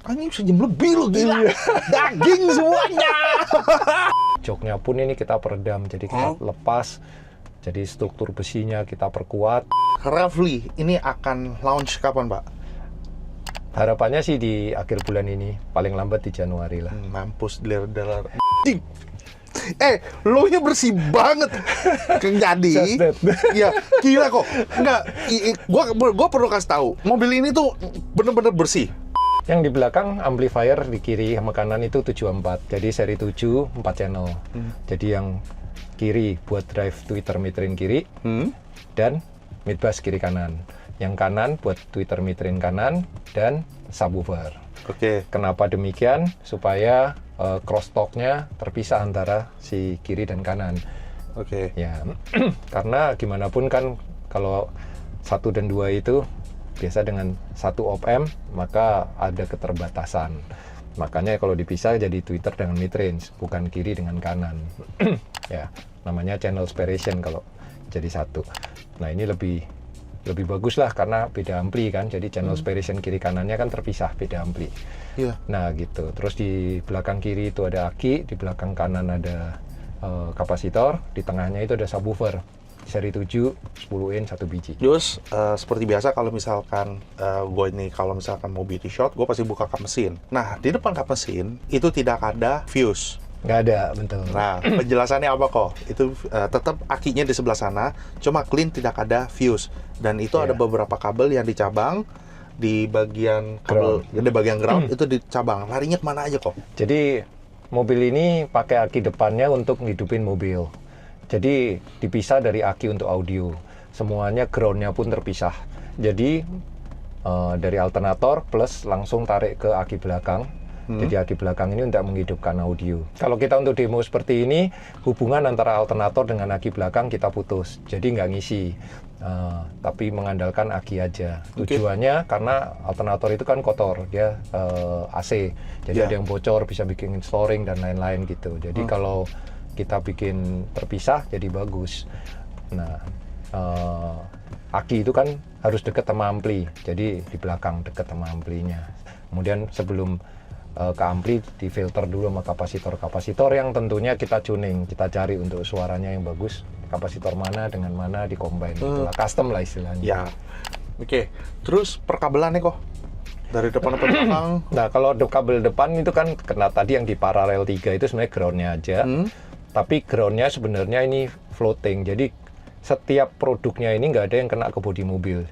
Anjing sejam lebih loh, gila. Daging semuanya. Joknya pun ini kita peredam, jadi kita lepas. Jadi struktur besinya kita perkuat. Roughly, ini akan launch kapan, Pak? Harapannya sih di akhir bulan ini, paling lambat di Januari lah. Mampus dealer. Lo nya bersih banget. Jadi, ya gila kok. Enggak, gua perlu kasih tahu. Mobil ini tuh bener-bener bersih. Yang di belakang amplifier di kiri sama kanan itu 74. Jadi seri 7 4 channel. Jadi yang kiri buat drive tweeter midrange kiri dan mid bass kiri kanan. Yang kanan buat tweeter midrange kanan dan subwoofer. Oke. Kenapa demikian? Supaya crosstalk-nya terpisah antara si kiri dan kanan. Oke. Ya, karena gimana pun kan kalau 1 dan 2 itu biasa dengan 1 op-amp, maka ada keterbatasan. Makanya kalau dipisah jadi tweeter dengan midrange, bukan kiri dengan kanan. Ya, namanya channel separation kalau jadi satu. Nah, ini lebih bagus lah karena beda ampli kan. Jadi channel separation kiri kanannya kan terpisah, beda ampli. Iya. Nah, gitu. Terus di belakang kiri itu ada aki, di belakang kanan ada kapasitor, di tengahnya itu ada subwoofer. Seri 7, 10 in, 1 biji. Terus seperti biasa kalau misalkan gue ini kalau misalkan mau beauty shot, gue pasti buka kap mesin. Nah, di depan kap mesin itu tidak ada fuse. Nggak ada, betul. Nah, penjelasannya apa kok? Itu tetap akinya di sebelah sana, cuma clean tidak ada fuse. Dan itu ada beberapa kabel yang dicabang di bagian kabel, di bagian ground itu dicabang. Larinya kemana aja kok? Jadi mobil ini pakai aki depannya untuk ngidupin mobil. Jadi dipisah dari aki untuk audio. Semuanya groundnya pun terpisah. Jadi dari alternator plus langsung tarik ke aki belakang. Jadi aki belakang ini untuk menghidupkan audio. Kalau kita untuk demo seperti ini, hubungan antara alternator dengan aki belakang kita putus. Jadi nggak ngisi, tapi mengandalkan aki aja. Tujuannya karena alternator itu kan kotor, dia AC. Jadi ada yang bocor, bisa bikin storing dan lain-lain gitu. Jadi kalau kita bikin terpisah, jadi bagus. Nah, aki itu kan harus dekat sama ampli. Jadi di belakang dekat sama amplinya. Kemudian sebelum ke ampli difilter dulu sama kapasitor yang tentunya kita tuning, kita cari untuk suaranya yang bagus, kapasitor mana dengan mana di combine, custom lah istilahnya. Ya, oke. Terus perkabelannya kok dari depan ke belakang. Nah, kalau kabel depan itu kan kena tadi yang di paralel 3 itu sebenarnya groundnya aja, tapi groundnya sebenarnya ini floating, jadi setiap produknya ini nggak ada yang kena ke bodi mobil.